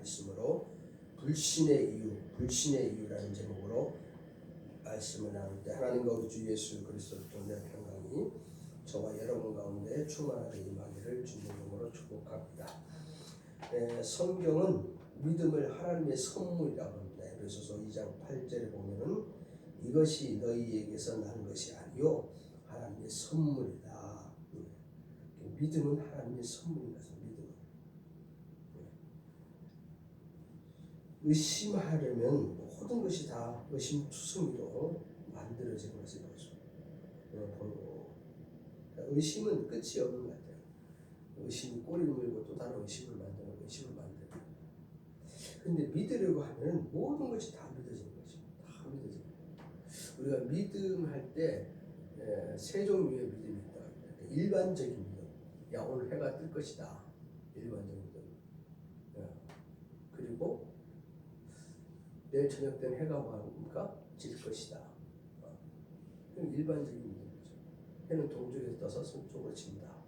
말씀으로 불신의 이유라는 제목으로 말씀을 나누는데, 하나님과 우리 주 예수 그리스도를 통해 평강이 저와 여러분 가운데 충만하게 임하기를 주님의 이름으로 축복합니다. 성경은 믿음을 하나님의 선물이라고 합니다. 에베소서 2장 8절에 보면은 이것이 너희에게서 난 것이 아니요 하나님의 선물이다. 믿음은 하나님의 선물이다. 믿음은 의심하려면 모든 것이 다 의심투성이로 만들어진 것을 보고, 의심은 끝이 없는 것 같아요. 의심이 꼬리를 물고 또 다른 의심을 만드는. 근데 믿으려고 하면 모든 것이 다 믿어지는 거죠. 다 믿어지는 거예요. 우리가 믿음할 때 세 종류의 믿음이 있다고 합니다. 일반적인 믿음, 야 오늘 해가 뜰 것이다. 일반적인 믿음. 그리고 내일 저녁 때는 해가 뭐합니까? 질 것이다. 일반적인 믿음이죠. 해는 동쪽에서 떠서 서쪽으로 진다.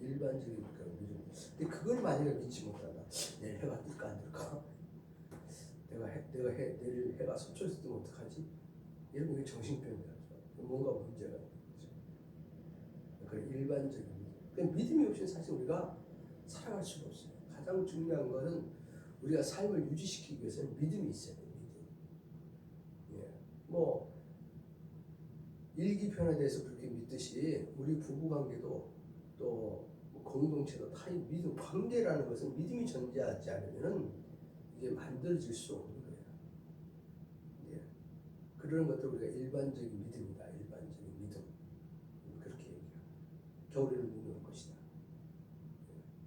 일반적인 그런 믿음. 근데 그걸 만약에 믿지 못한다. 내일 해가 뜰까 안 뜰까? 내일 해가 서쪽에서 뜨면 어떡하지? 이런 게 정신병이라죠. 뭔가 문제가 있는 거죠. 그런 일반적인 믿음. 믿음이 없이 사실 우리가 살아갈 수가 없어요. 가장 중요한 것은 우리가 삶을 유지시키기 위해서는 믿음이 있어야 돼요. 뭐 일기편에 대해서 그렇게 믿듯이 우리 부부관계도 또 공동체도 다 믿음, 관계라는 것은 믿음이 존재하지 않으면 이게 만들어질 수 없는 거예요. 그런 것들 우리가 일반적인 믿음이다. 일반적인 믿음. 그렇게 얘기해요. 겨울에는 눈이 올 것이다.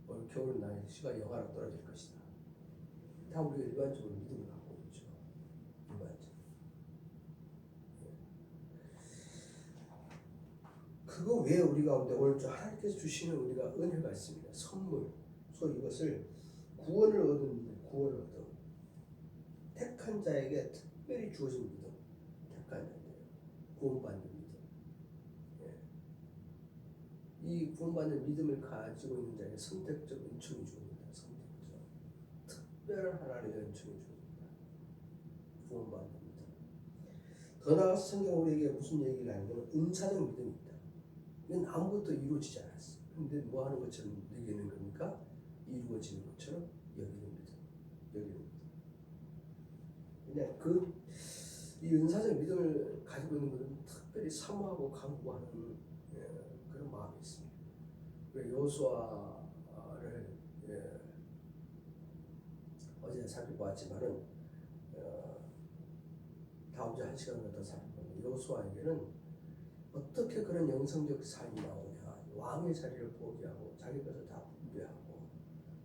오늘 겨울은 날씨가 영하로 떨어질 것이다. 다 우리가 일반적으로 믿음을 갖고 있죠. 일반적으로. 그거 외에 우리 가운데 오늘 하나님께서 주시는 우리가 은혜가 있습니다. 선물. 소위 이것을 구원을 얻은 구원을 얻은 택한 자에게 특별히 주어진 믿음. 택한 자인데요. 구원받는 믿음. 이 구원받는 믿음을 가지고 있는 자에게 선택적 은총이 주어집니다. 선택적. 특별한 하나님의 은총이 주어집니다. 구원받는 믿음. 더 나아가서 성경 우리에게 무슨 얘기를 하는 건 은사적 믿음이 있다. 이건 아무것도 이루어지지 않았어. 근데 뭐 하는 것처럼 여기는 겁니까? 이루어지는 것처럼 여기는 믿음. 여기는 믿음. 그냥 이 은사적 믿음을 가지고 있는 것은 특별히 사모하고 간구하는 그런 마음이 있습니다. 여호수아를 어제 살펴보았지만은 다음 주에 한 시간만 더 살펴보면 여호수아에게는 어떻게 그런 영성적 삶이 나오냐. 왕의 자리를 포기하고 자기 것을 다 분배하고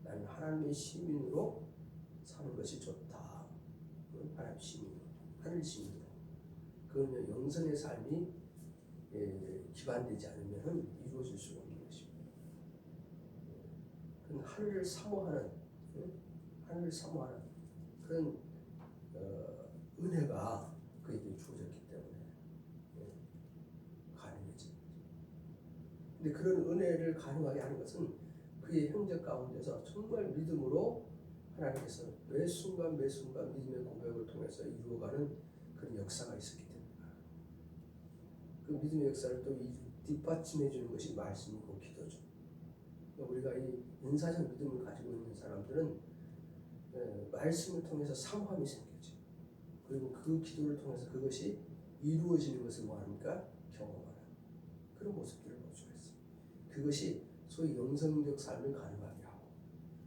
나는 하나님의 시민으로 사는 것이 좋다. 하나님 시민으로, 하늘 시민으로. 그건 영성의 삶이 기반되지 않으면 이루어질 수가 없는 것입니다. 그건 하늘을 사모하는 그런 은혜가 그에게 주어졌기 때문에 가능해진 거죠. 근데 그런 은혜를 가능하게 하는 것은 그의 형제 가운데서 정말 믿음으로 하나님께서 매 순간 믿음의 고백을 통해서 이루어가는 그런 역사가 있었기 때문입니다. 그 믿음의 역사를 또 뒷받침해 주는 것이 말씀이고 기도죠. 우리가 이 은사적 믿음을 가지고 있는 사람들은 말씀을 통해서 사모함이 생기죠. 그리고 그 기도를 통해서 그것이 이루어지는 것을 뭐합니까? 경험하는 그런 모습들을 볼 수가 있습니다. 그것이 소위 영성적 삶을 가능하게 하고,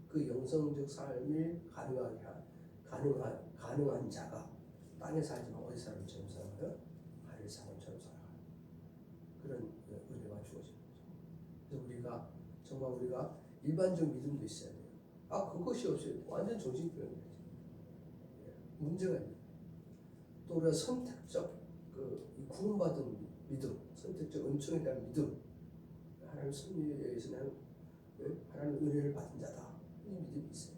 그 영성적 삶을 가능한 자가 땅에 살지만 어디 사람처럼 살아요? 하늘 사람처럼 살아가는 그런 은혜가 주어지는 거죠. 그래서 우리가 일반적 믿음도 있어야 돼요. 그것이 없어요. 완전 정신병이에요. 문제가 있는. 또 우리가 선택적 구원받은 믿음, 선택적 은총에 대한 믿음, 하나님 섭리에 의해서 나는 하나님 은혜를 받은 자다. 이 믿음이 있어요.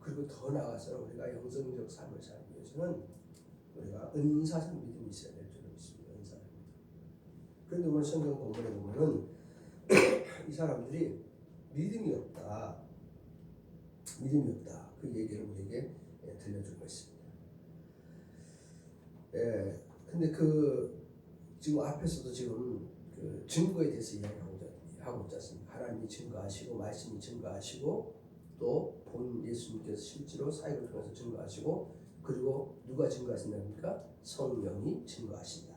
그리고 더 나아가서 우리가 영성적 삶을 살기 위해서는 우리가 은사적 믿음이 있어야 될 줄 믿습니다. 은사적 믿음. 그런데 오늘 성경 본문에 보면은 이 사람들이 믿음이 없다. 믿음이 없다. 그 얘기를 우리에게 들려주고 있습니다. 근데 지금 앞에서도 지금 그 증거에 대해서 이야기하고 있지 않습니까? 하나님이 증거하시고 말씀이 증거하시고 또 본 예수님께서 실제로 사역을 통해서 증거하시고 그리고 누가 증거하신답니까? 성령이 증거하신다.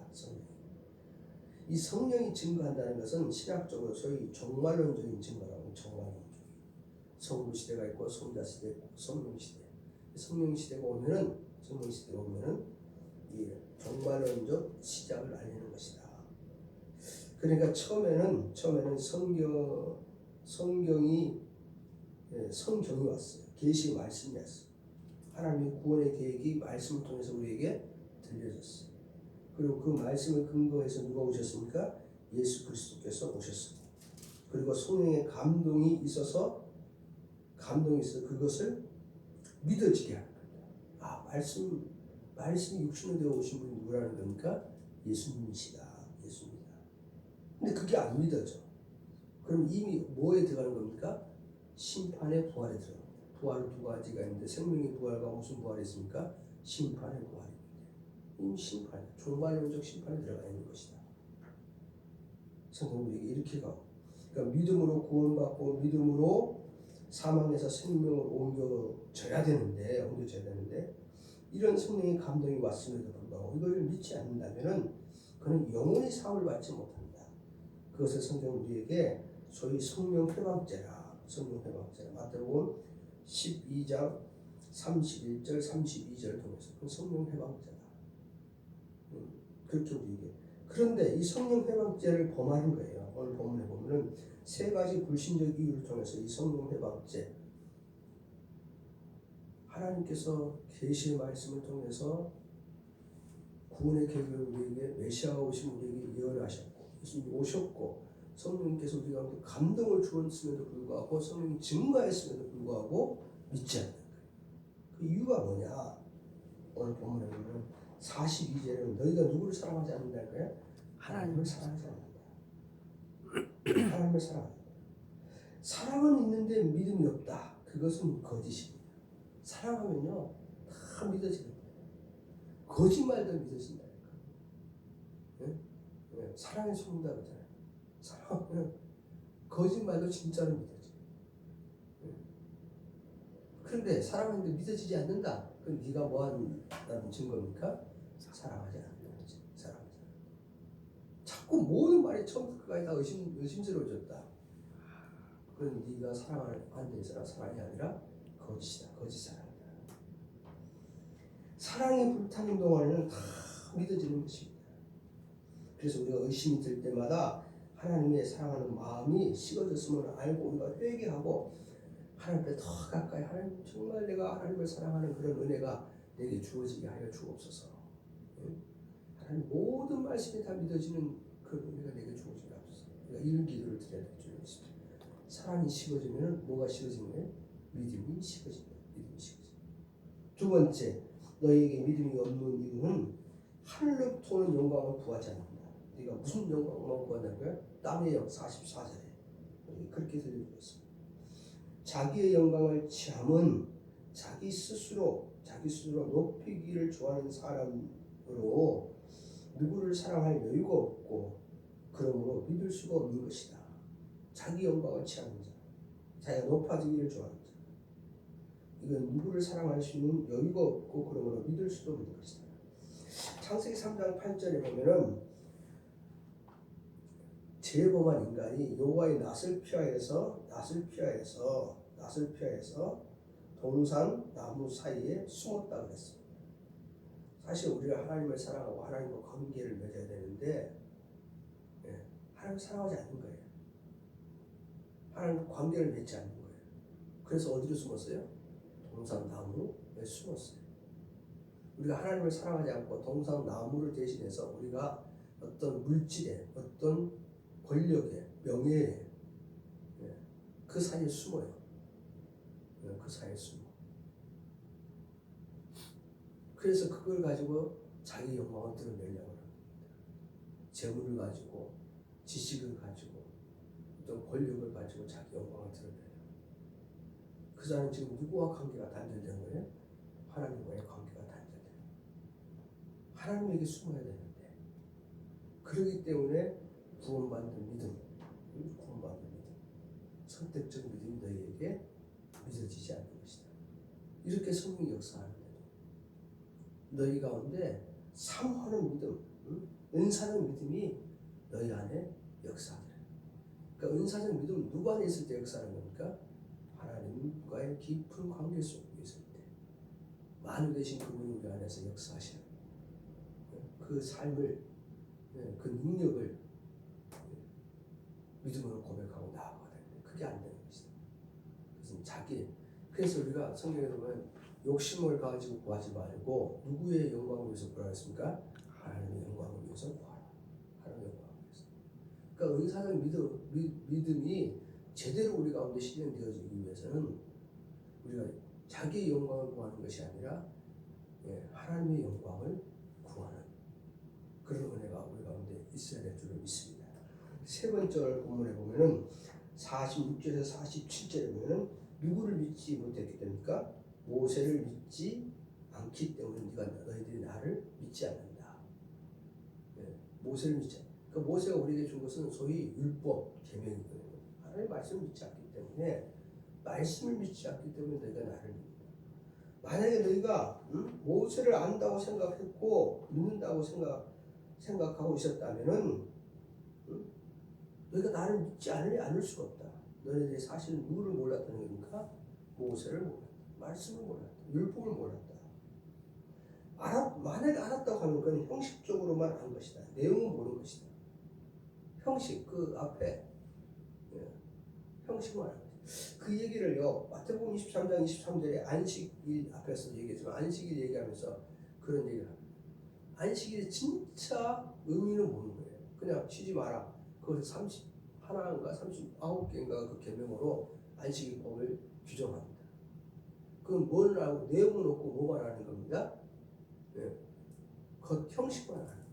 이 성령이 증거한다는 것은 신학적으로 소위 종말론적인 증거라고 종말론적. 성부 시대가 있고 성자 시대 있고 성령 시대. 성령 시대가 오면은 이 종말론적 시작을 알리는 것이다. 그러니까 처음에는 성경이 왔어요. 계시 말씀이 왔어요. 하나님의 구원의 계획이 말씀을 통해서 우리에게 들려졌어요. 그리고 그 말씀을 근거해서 누가 오셨습니까? 예수 그리스도께서 오셨습니다. 그리고 성령의 감동이 있어서 그것을 믿어지게 하는 겁니다. 말씀이 육신으로 되어 오신 분이 누구라는 겁니까? 예수님이시다. 예수입니다. 근데 그게 안 믿어져. 그럼 이미 뭐에 들어가는 겁니까? 심판의 부활에 들어갑니다. 부활은 두 가지가 있는데 생명의 부활과 무슨 부활이 있습니까? 심판의 부활입니다. 이미 종말론적 심판에 들어가 있는 것이다. 성경은 이렇게 가고, 그러니까 믿음으로 구원받고 믿음으로 사망에서 생명으로 옮겨져야 되는데 이런 성령의 감동이 왔음에도 불구하고 이걸 믿지 않는다면은 그는 영원히 사함을 받지 못한다. 그것을 성경은 우리에게 소위 성령 회방죄라 마태복음 12장 31절 32절 통해서 그 성령 회방죄다. 그렇게 우리에게. 그런데 이 성령 회방죄를 범하는 거예요. 오늘 본문에 보면은 세 가지 불신적 이유를 통해서 이 성령 회방죄, 하나님께서 계시의 말씀을 통해서 구원의 계획을 우리에게 메시아가 오신 우리에게 예언하셨고 예수님이 오셨고 성령님께서 우리 가운데 감동을 주었음에도 불구하고 성령이 증거했음에도 불구하고 믿지 않는 거예요. 그 이유가 뭐냐? 오늘 본문에 보면 42절에는 너희가 누구를 사랑하지 않는다는 거예요? 하나님을 사랑하지 않는다. 하나님을 사랑한다. 사랑은 있는데 믿음이 없다. 그것은 거짓입니다. 사랑하면요 다 믿어지는 거예요. 거짓말도 믿어진다니까. 네? 사랑에 속는다 그러잖아요. 사랑하면 거짓말도 진짜로 믿어져. 그런데 사랑하는데 믿어지지 않는다. 그럼 네가 뭐하는 증거입니까? 사랑하지 않는다. 사랑하지 않는다. 자꾸 모든 말이 처음부터 끝까지 다 의심스러워졌다. 그건 네가 사랑하는 데서는 사랑이 아니라 거짓이다. 거짓 사랑이다. 사랑이 불타는 동안에는 다 믿어지는 것입니다. 그래서 우리가 의심이 들 때마다 하나님의 사랑하는 마음이 식어졌음을 알고 우리가 회개하고 하나님 앞에 더 가까이 하나님 정말 내가 하나님을 사랑하는 그런 은혜가 내게 주어지게 하여 주옵소서. 하나님 모든 말씀이 다 믿어지는 그런 은혜가 내게 주어지게 하옵소서. 우리가 이런 기도를 드려야 될 줄 믿습니다. 사랑이 식어지면 뭐가 식어지는 거예요? 믿음이 식어진다. 믿음이 식어진다. 두 번째, 너희에게 믿음이 없는 이유는 하늘로부터 오는 영광을 구하지 않는다. 네가 무슨 영광만 구한다는 거야? 땅의 영 44절에 그렇게 들려주고 있습니다. 자기의 영광을 취함은 자기 스스로 높이기를 좋아하는 사람으로 누구를 사랑할 여유가 없고 그러므로 믿을 수가 없는 것이다. 자기 영광을 취하는 자, 자기가 높아지기를 좋아하는 자, 이건 누구를 사랑할 수 있는 여유가 없고 그러므로 믿을 수도 없는 것이다. 창세기 3장 8절에 보면은 죄범한 인간이 여호와의 낯을 피하여서 동산 나무 사이에 숨었다 그랬습니다. 사실 우리가 하나님을 사랑하고 하나님과 관계를 맺어야 되는데 하나님을 사랑하지 않는 거예요. 하나님과 관계를 맺지 않는 거예요. 그래서 어디로 숨었어요? 동산 나무에 숨었어요. 우리가 하나님을 사랑하지 않고 동산 나무를 대신해서 우리가 어떤 물질에, 어떤 권력에, 명예에 그 사이에 숨어요. 그 사이에 숨어. 그래서 그걸 가지고 자기 영광을 드러내려고 합니다. 재물을 가지고, 지식을 가지고, 어떤 권력을 가지고 자기 영광을 드러내려고. 그 자는 지금 누구와 관계가 단절된 거예요? 하나님과의 관계가 단절돼요. 하나님에게 숨어야 되는데 그렇기 때문에 구원받는 믿음, 선택적 믿음이 너희에게 믿어지지 않는 것이다. 이렇게 성령이 역사하는데도 너희 가운데 사모하는 믿음, 은사는 믿음이 너희 안에 역사하더라. 그러니까 은사적 믿음 누구 안에 있을 때 역사하는 겁니까? 하나님과의 깊은 관계 속에 있을 때 만유 되신 그분이 우리 안에서 역사하시는 그 삶을, 그 능력을 믿음으로 고백하고 나아가야 되는데 그게 안 되는 것이다. 그래서 우리가 성경에 보면 욕심을 가지고 구하지 말고 누구의 영광을 위해서 구하라 했습니까? 하나님의 영광을 위해서 구하라. 하나님의 영광을 위해서. 그러니까 은사적 믿음이 제대로 우리 가운데 실현되어지기 위해서는 우리가 자기의 영광을 구하는 것이 아니라 하나님의 영광을 구하는 그런 은혜가 우리 가운데 있어야 될 줄을 믿습니다. 세 번째 본문에 보면은 46절에서 47절에 보면은 누구를 믿지 못했기 때문입니까? 모세를 믿지 않기 때문에 너희들이 나를 믿지 않는다. 모세를 믿지. 그러니까 모세가 우리에게 준 것은 소위 율법, 계명이거든요. 하나님의 말씀을 믿지 않기 때문에 말씀을 믿지 않기 때문에 너희가 나를 믿는다. 만약에 너희가 모세를 안다고 생각했고 믿는다고 생각하고 있었다면은 너희가 나를 믿지 않을 수가 없다. 너희들이 사실은 누구를 몰랐다는 겁니까? 모세를 몰랐다. 말씀을 몰랐다. 율법을 몰랐다. 만약에 알았다고 하면 그건 형식적으로만 안 것이다. 내용은 모르는 것이다. 형식, 그 앞에 형식만 하는 것이다. 그 얘기를요, 마태복음 23장 23절에 안식일 앞에서 얘기했지만 안식일 얘기하면서 그런 얘기를 합니다. 안식일의 진짜 의미는 모르는 거예요. 그냥 쉬지 마라. 그것을 31개인가 39개인가 그 계명으로 안식일법을 규정합니다. 그건 뭘 하고 내용은 없고 뭐만 하는 겁니다. 그 형식만 하는 거예요.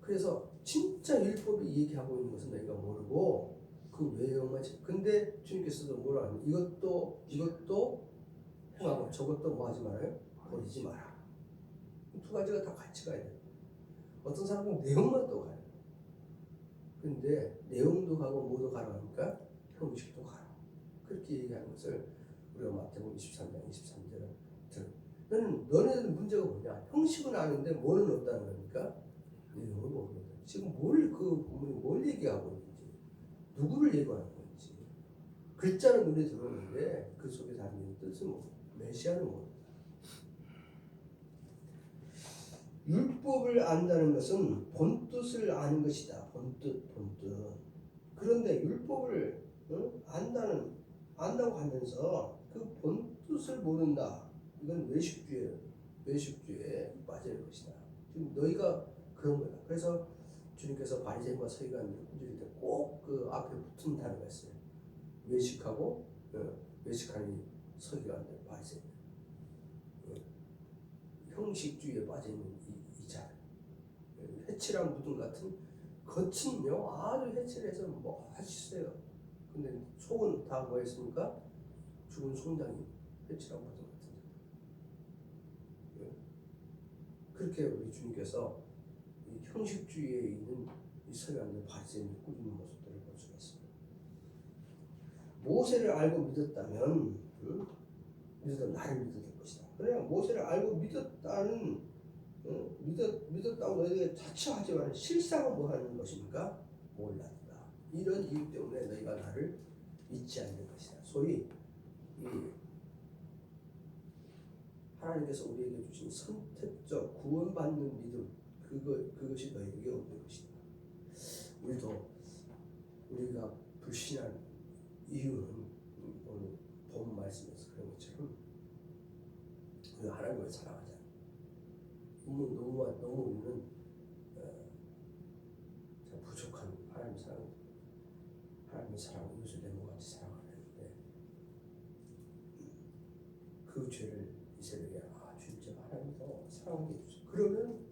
그래서 진짜 율법이 얘기하고 있는 것은 너희가 모르고 그 외형만. 근데 주님께서도 뭐라 하냐면 이것도 행하고 저것도 뭐 하지 말아요? 버리지 마라. 두 가지가 다 같이 가야 돼요. 어떤 사람은 내용만 또 가요. 근데 내용도 가고 뭐도 가라 하니까 형식도 가라. 그렇게 얘기하는 것을 우리가 마태복음 23장 23절에 너네들 문제가 뭐냐? 형식은 아는데 뭐는 없다는 겁니까? 내용을 모르거든. 지금 그 본문이 뭘 얘기하고 있는지, 누구를 얘기하는 건지. 글자는 눈에 들어오는데 그 속에 담긴 뜻은 메시아는 모른다. 율법을 안다는 것은 본뜻을 아는 것이다. 본뜻. 그런데 율법을 안다고 하면서 그 본뜻을 모른다. 이건 외식주의에 빠질 것이다. 지금 너희가 그런 거다. 그래서 주님께서 바리새인과 서기관들을 꾸짖을 때 꼭 그 앞에 붙은 단어가 있어요. 외식하고 외식하는 서기관들, 바리새인. 형식주의에 빠져 있는 이 자. 해칠한 무덤 같은 겉은요 아주 해칠해서 뭐 하시세요. 근데 속은 다 뭐였습니까? 죽은 송장이 해칠한 무덤 같은 자. 그렇게 우리 주님께서 이 형식주의에 있는 이 서기관들 바리새인을 꾸짖는 모습들을 볼 수가 있습니다. 모세를 알고 믿었다면 나를 믿을 것이다. 그냥 모세를 알고 믿었다고 너희에게 자처하지만 실상은 뭐 하는 것입니까? 몰랐다. 이런 이유 때문에 너희가 나를 믿지 않는 것이다. 소위 하나님께서 우리에게 주신 선택적 구원받는 믿음, 그것이 너희에게 없는 것이다. 우리가 불신한 이유는 오늘 본 말씀에서 그런 것처럼 우리가 하나님을 사랑하지 않아요. 너무 우리는 부족한 하나님의 사랑, 이웃을 내 몸같이 사랑하는데 그 죄를 이스라엘에게 진짜 하나님께서 사랑하게 해주세요. 그러면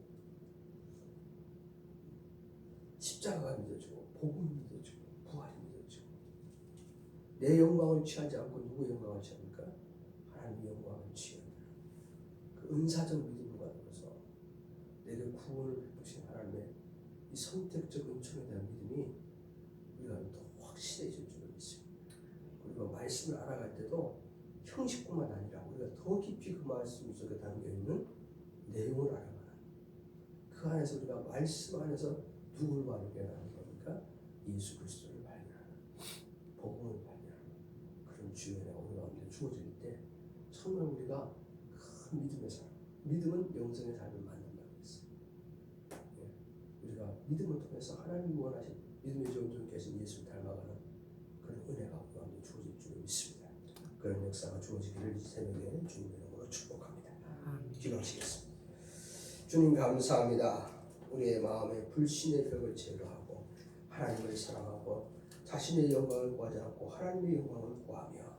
십자가가 믿어지고 복음이 믿어지고 부활이 믿어지고 내 영광을 취하지 않고 누구의 영광을 취합니까? 하나님의 영광을 취해야 돼요. 그 은사적 믿음을 가지고서 내게 구원을 베푸신 하나님의 이 선택적 은총에 대한 믿음이 우리가 더 확실해질 줄을 믿습니다. 그리고 말씀을 알아갈 때도 형식뿐만 아니라 우리가 더 깊이 그 말씀 속에 담겨있는 내용을 알아가는, 그 안에서 우리가 말씀 안에서 누구를 발견하는 겁니까? 예수 그리스도를 발견하는, 복음을 발견하는 그런 주연의 우리 가운데 주어질 때 정말 우리가 큰 믿음의 삶, 믿음은 영성의 삶을 만든다고 했어요. 우리가 믿음을 통해서 하나님이 원하신 믿음의 정통에 계신 예수를 닮아가는 그런 은혜가 우리 가운데 주어질 줄 믿습니다. 그런 역사가 주어지기를 이 새벽에 주님의 이름으로 축복합니다. 기도하시겠습니다. 주님 감사합니다. 우리의 마음에 불신의 벽을 제거하고 하나님을 사랑하고 자신의 영광을 구하지 않고 하나님의 영광을 구하며